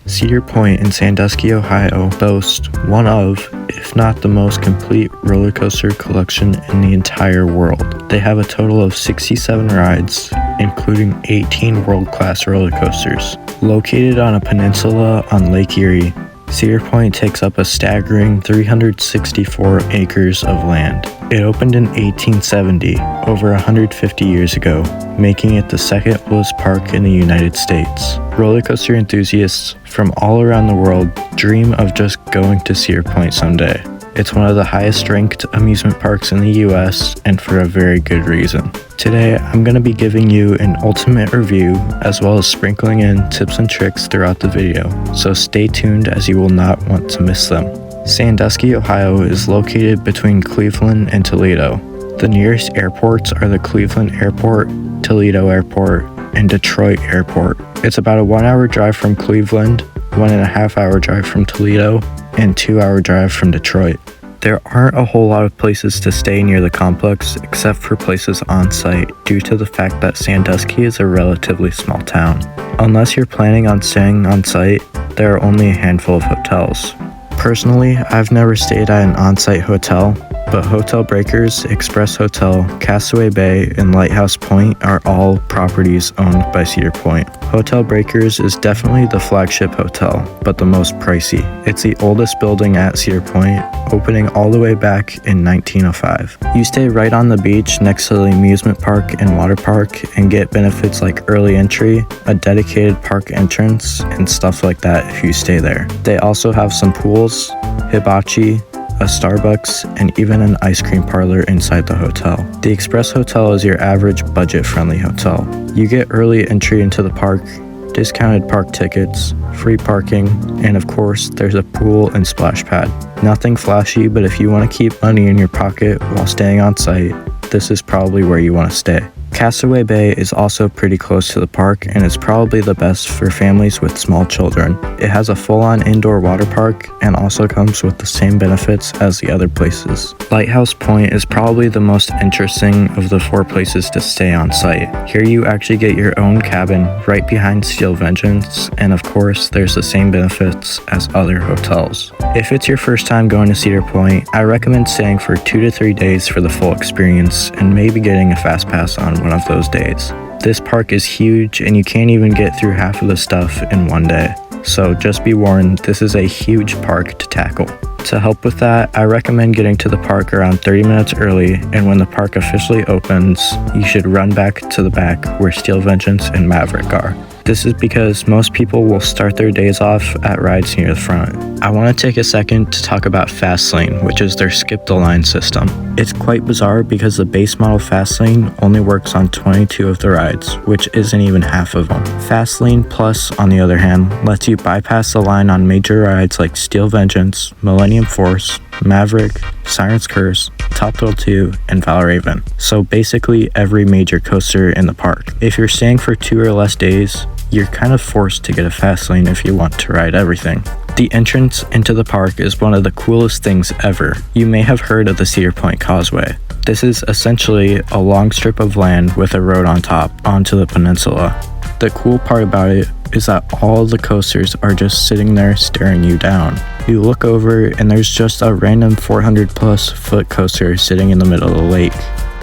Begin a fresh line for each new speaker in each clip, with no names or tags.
Cedar Point in Sandusky, Ohio boasts one of, if not the most complete roller coaster collection in the entire world. They have a total of 67 rides, including 18 world-class roller coasters. Located on a peninsula on Lake Erie, Cedar Point takes up a staggering 364 acres of land. It opened in 1870, over 150 years ago, making it the second oldest park in the United States. Roller coaster enthusiasts from all around the world dream of just going to Cedar Point someday. It's one of the highest ranked amusement parks in the US, and for a very good reason. Today, I'm going to be giving you an ultimate review, as well as sprinkling in tips and tricks throughout the video, so stay tuned as you will not want to miss them. Sandusky, Ohio is located between Cleveland and Toledo. The nearest airports are the Cleveland Airport, Toledo Airport, and Detroit Airport. It's about a 1-hour drive from Cleveland, 1.5-hour drive from Toledo, and 2-hour drive from Detroit. There aren't a whole lot of places to stay near the complex except for places on site due to the fact that Sandusky is a relatively small town. Unless you're planning on staying on site, there are only a handful of hotels. Personally, I've never stayed at an on-site hotel, but Hotel Breakers, Express Hotel, Castaway Bay, and Lighthouse Point are all properties owned by Cedar Point. Hotel Breakers is definitely the flagship hotel, but the most pricey. It's the oldest building at Cedar Point, opening all the way back in 1905. You stay right on the beach next to the amusement park and water park and get benefits like early entry, a dedicated park entrance, and stuff like that if you stay there. They also have some pools, hibachi, a Starbucks, and even an ice cream parlor inside the hotel. The Express Hotel is your average budget-friendly hotel. You get early entry into the park, discounted park tickets, free parking, and of course, there's a pool and splash pad. Nothing flashy, but if you want to keep money in your pocket while staying on site, this is probably where you want to stay. Castaway Bay is also pretty close to the park and is probably the best for families with small children. It has a full-on indoor water park and also comes with the same benefits as the other places. Lighthouse Point is probably the most interesting of the 4 places to stay on site. Here you actually get your own cabin right behind Steel Vengeance, and of course there's the same benefits as other hotels. If it's your first time going to Cedar Point, I recommend staying for 2 to 3 days for the full experience and maybe getting a fast pass on one of those days. This park is huge and you can't even get through half of the stuff in one day. So just be warned, this is a huge park to tackle. To help with that, I recommend getting to the park around 30 minutes early, and when the park officially opens, you should run back to the back where Steel Vengeance and Maverick are. This is because most people will start their days off at rides near the front. I want to take a second to talk about Fastlane, which is their skip the line system. It's quite bizarre because the base model Fastlane only works on 22 of the rides, which isn't even half of them. Fastlane Plus, on the other hand, lets you bypass the line on major rides like Steel Vengeance, Millennium Force, Maverick, Siren's Curse, Top Thrill 2, and Valraven. So basically every major coaster in the park. If you're staying for 2 or less days, you're kind of forced to get a fast lane if you want to ride everything. The entrance into the park is one of the coolest things ever. You may have heard of the Cedar Point Causeway. This is essentially a long strip of land with a road on top onto the peninsula. The cool part about it is that all the coasters are just sitting there staring you down. You look over and there's just a random 400 plus foot coaster sitting in the middle of the lake.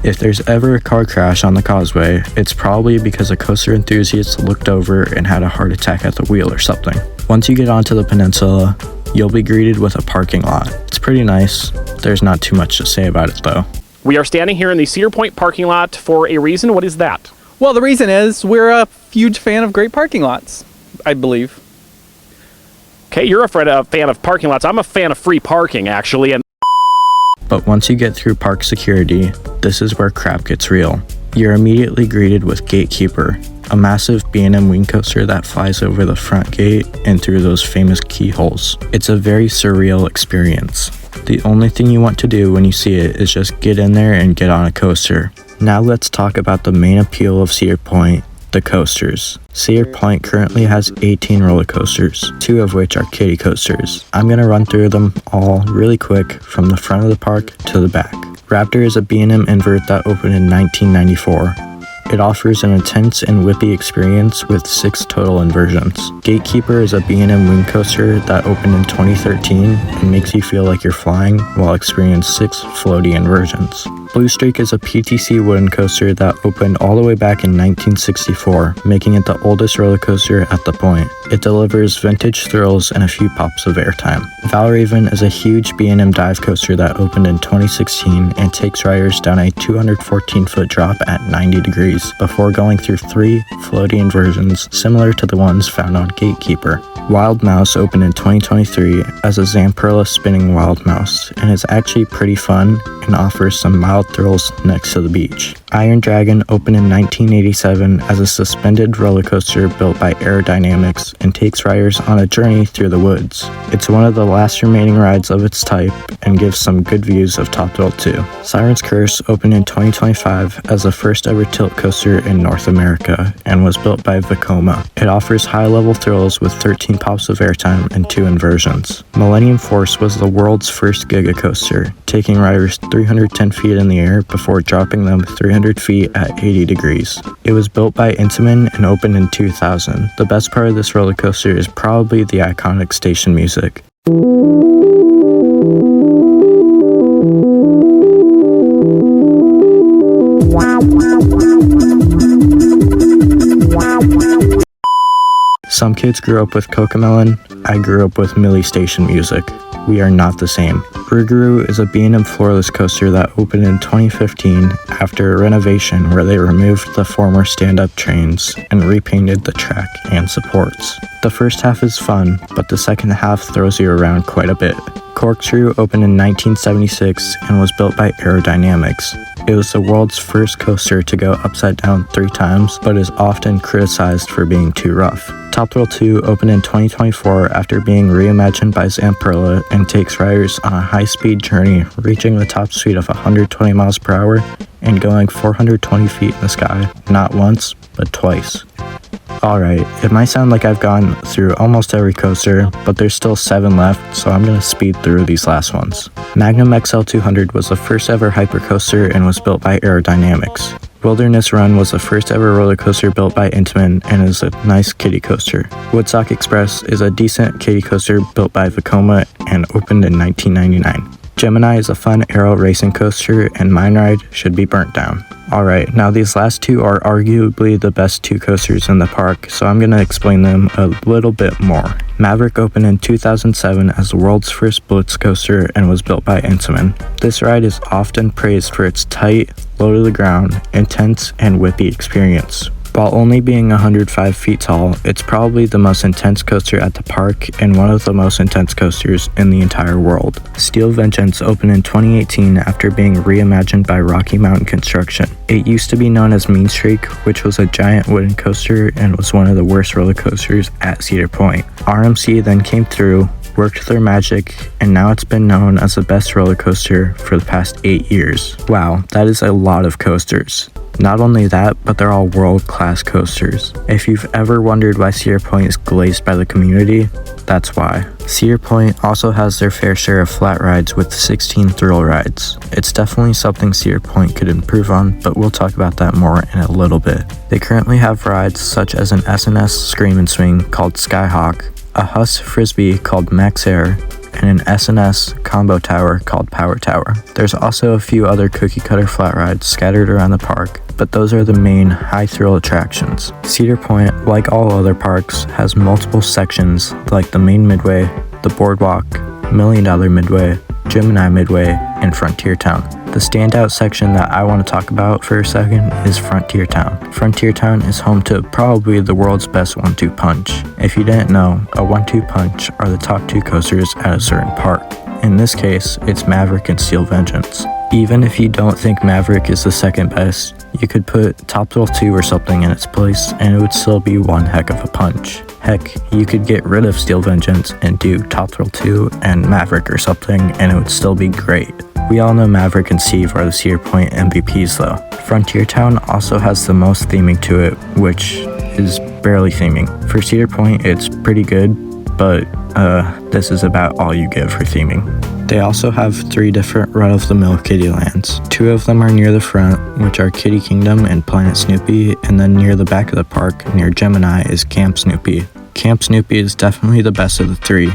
If there's ever a car crash on the causeway, it's probably because a coaster enthusiast looked over and had a heart attack at the wheel or something. Once you get onto the peninsula, you'll be greeted with a parking lot. It's pretty nice. There's not too much to say about it though.
We are standing here in the Cedar Point parking lot for a reason. What is that?
Well, the reason is we're a huge fan of great parking lots, I believe.
Okay, you're a fan of parking lots. I'm a fan of free parking, actually.
But once you get through park security, this is where crap gets real. You're immediately greeted with Gatekeeper, a massive B&M wing coaster that flies over the front gate and through those famous keyholes. It's a very surreal experience. The only thing you want to do when you see it is just get in there and get on a coaster. Now let's talk about the main appeal of Cedar Point, the coasters. Cedar Point currently has 18 roller coasters, 2 of which are kiddie coasters. I'm going to run through them all really quick from the front of the park to the back. Raptor is a B&M invert that opened in 1994. It offers an intense and whippy experience with 6 total inversions. Gatekeeper is a B&M wing coaster that opened in 2013 and makes you feel like you're flying while experiencing 6 floaty inversions. Blue Streak is a PTC wooden coaster that opened all the way back in 1964, making it the oldest roller coaster at the point. It delivers vintage thrills and a few pops of airtime. Valraven is a huge B&M dive coaster that opened in 2016 and takes riders down a 214-foot drop at 90 degrees before going through 3 floaty inversions similar to the ones found on Gatekeeper. Wild Mouse opened in 2023 as a Zamperla spinning Wild Mouse and is actually pretty fun and offers some mild thrills next to the beach. Iron Dragon opened in 1987 as a suspended roller coaster built by Aerodynamics and takes riders on a journey through the woods. It's one of the last remaining rides of its type and gives some good views of Top Thrill 2. Siren's Curse opened in 2025 as the first ever tilt coaster in North America and was built by Vekoma. It offers high-level thrills with 13 pops of airtime and 2 inversions. Millennium Force was the world's first Giga coaster, taking riders 310 feet in the air before dropping them 300 feet at 80 degrees. It was built by Intamin and opened in 2000. The best part of this roller coaster is probably the iconic station music. Some kids grew up with Cocomelon. I grew up with Millie Station music. We are not the same. Rougarou is a B&M floorless coaster that opened in 2015 after a renovation where they removed the former stand-up trains and repainted the track and supports. The first half is fun, but the second half throws you around quite a bit. Corkscrew opened in 1976 and was built by Aerodynamics. It was the world's first coaster to go upside down 3 times, but is often criticized for being too rough. Top Thrill 2 opened in 2024 after being reimagined by Zamperla and takes riders on a high-speed journey, reaching the top speed of 120 miles per hour and going 420 feet in the sky, not once, but twice. Alright, it might sound like I've gone through almost every coaster, but there's still 7 left, so I'm gonna speed through these last ones. Magnum XL 200 was the first ever hypercoaster and was built by Aerodynamics. Wilderness Run was the first ever roller coaster built by Intamin and is a nice kiddie coaster. Woodstock Express is a decent kiddie coaster built by Vekoma and opened in 1999. Gemini is a fun aero racing coaster and Mine Ride should be burnt down. Alright, now these last 2 are arguably the best 2 coasters in the park, so I'm going to explain them a little bit more. Maverick opened in 2007 as the world's first Blitz coaster and was built by Intamin. This ride is often praised for its tight, low to the ground, intense, and whippy experience. While only being 105 feet tall, it's probably the most intense coaster at the park and one of the most intense coasters in the entire world. Steel Vengeance opened in 2018 after being reimagined by Rocky Mountain Construction. It used to be known as Mean Streak, which was a giant wooden coaster and was one of the worst roller coasters at Cedar Point. RMC then came through, worked their magic, and now it's been known as the best roller coaster for the past 8 years. Wow, that is a lot of coasters. Not only that, but they're all world-class coasters. If you've ever wondered why Cedar Point is glazed by the community, that's why. Cedar Point also has their fair share of flat rides with 16 thrill rides. It's definitely something Cedar Point could improve on, but we'll talk about that more in a little bit. They currently have rides such as an SNS Scream and Swing called Skyhawk, a Huss Frisbee called Max Air, and an SNS combo tower called Power Tower. There's also a few other cookie cutter flat rides scattered around the park, but those are the main high thrill attractions. Cedar Point, like all other parks, has multiple sections like the main midway, the boardwalk, $1 Million Midway, Gemini Midway, and Frontier Town. The standout section that I want to talk about for a second is Frontier Town. Frontier Town is home to probably the world's best 1-2 punch. If you didn't know, a 1-2 punch are the top 2 coasters at a certain park. In this case, it's Maverick and Steel Vengeance. Even if you don't think Maverick is the second best, you could put Top Thrill 2 or something in its place and it would still be one heck of a punch. Heck, you could get rid of Steel Vengeance and do Top Thrill 2 and Maverick or something and it would still be great. We all know Maverick and Steve are the Cedar Point MVPs though. Frontier Town also has the most theming to it, which is barely theming. For Cedar Point, it's pretty good, but this is about all you get for theming. They also have 3 different run-of-the-mill Kiddielands. 2 of them are near the front, which are Kiddie Kingdom and Planet Snoopy, and then near the back of the park, near Gemini, is Camp Snoopy. Camp Snoopy is definitely the best of the 3.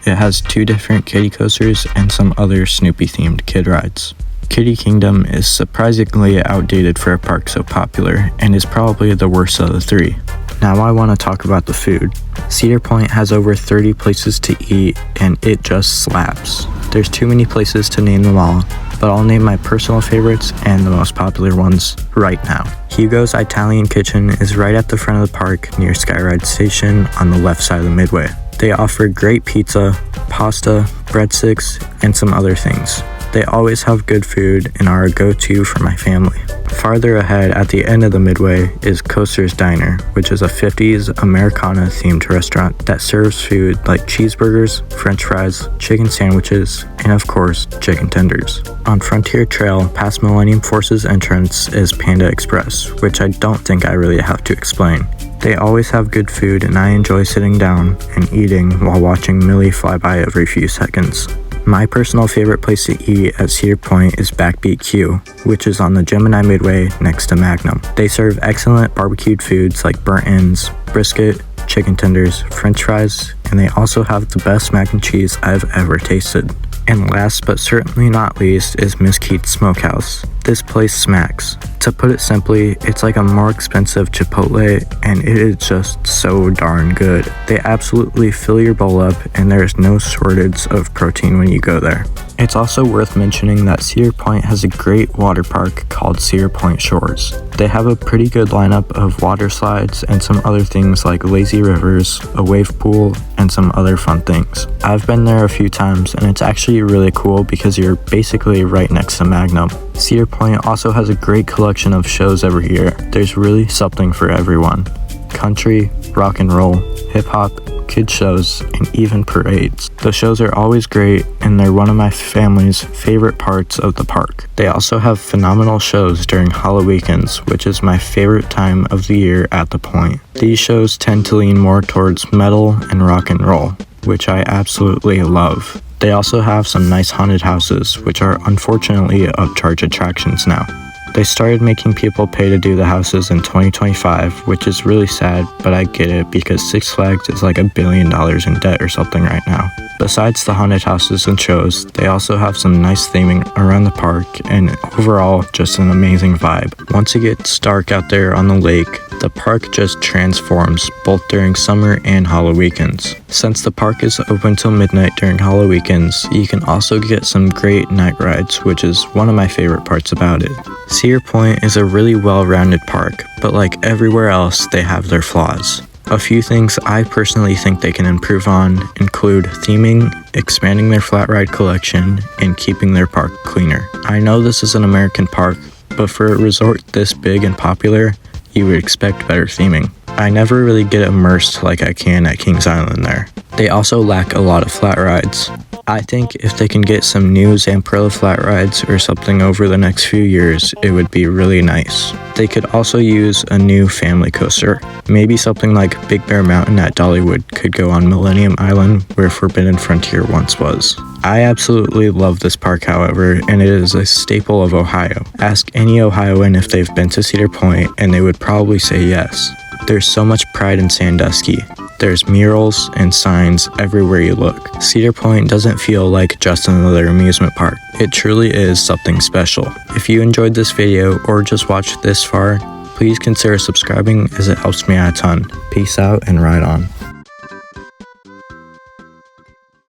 It has 2 different kiddie coasters and some other Snoopy-themed kid rides. Kiddie Kingdom is surprisingly outdated for a park so popular, and is probably the worst of the 3. Now I want to talk about the food. Cedar Point has over 30 places to eat, and it just slaps. There's too many places to name them all, but I'll name my personal favorites and the most popular ones right now. Hugo's Italian Kitchen is right at the front of the park near Skyride Station on the left side of the midway. They offer great pizza, pasta, breadsticks, and some other things. They always have good food and are a go-to for my family. Farther ahead at the end of the midway is Coaster's Diner, which is a 50s Americana themed restaurant that serves food like cheeseburgers, french fries, chicken sandwiches, and of course, chicken tenders. On Frontier Trail, past Millennium Force's entrance is Panda Express, which I don't think I really have to explain. They always have good food and I enjoy sitting down and eating while watching Millie fly by every few seconds. My personal favorite place to eat at Cedar Point is Backbeat Q, which is on the Gemini Midway next to Magnum. They serve excellent barbecued foods like burnt ends, brisket, chicken tenders, french fries, and they also have the best mac and cheese I've ever tasted. And last but certainly not least is Miss Keith's Smokehouse. This place smacks. To put it simply, it's like a more expensive Chipotle, and it is just so darn good. They absolutely fill your bowl up, and there's no shortage of protein when you go there. It's also worth mentioning that Cedar Point has a great water park called Cedar Point Shores. They have a pretty good lineup of water slides and some other things like lazy rivers, a wave pool, and some other fun things. I've been there a few times, and it's actually really cool because you're basically right next to Magnum. Cedar Point also has a great collection of shows every year. There's really something for everyone. Country, rock and roll, hip-hop, kid shows, and even parades. The shows are always great, and they're one of my family's favorite parts of the park. They also have phenomenal shows during Halloween, which is my favorite time of the year at the point. These shows tend to lean more towards metal and rock and roll, which I absolutely love. They also have some nice haunted houses, which are unfortunately upcharge attractions now. They started making people pay to do the houses in 2025, which is really sad, but I get it because Six Flags is like $1 billion in debt or something right now. Besides the haunted houses and shows, they also have some nice theming around the park and overall just an amazing vibe. Once it gets dark out there on the lake, the park just transforms both during summer and Halloween. Since the park is open till midnight during Halloween, you can also get some great night rides, which is one of my favorite parts about it. Cedar Point is a really well-rounded park, but like everywhere else, they have their flaws. A few things I personally think they can improve on include theming, expanding their flat ride collection, and keeping their park cleaner. I know this is an American park, but for a resort this big and popular, you would expect better theming. I never really get immersed like I can at Kings Island there. They also lack a lot of flat rides. I think if they can get some new Zamperla flat rides or something over the next few years, it would be really nice. They could also use a new family coaster. Maybe something like Big Bear Mountain at Dollywood could go on Millennium Island where Forbidden Frontier once was. I absolutely love this park, however, and it is a staple of Ohio. Ask any Ohioan if they've been to Cedar Point and they would probably say yes. There's so much pride in Sandusky. There's murals and signs everywhere you look. Cedar Point doesn't feel like just another amusement park. It truly is something special. If you enjoyed this video or just watched this far, please consider subscribing as it helps me out a ton. Peace out and ride on.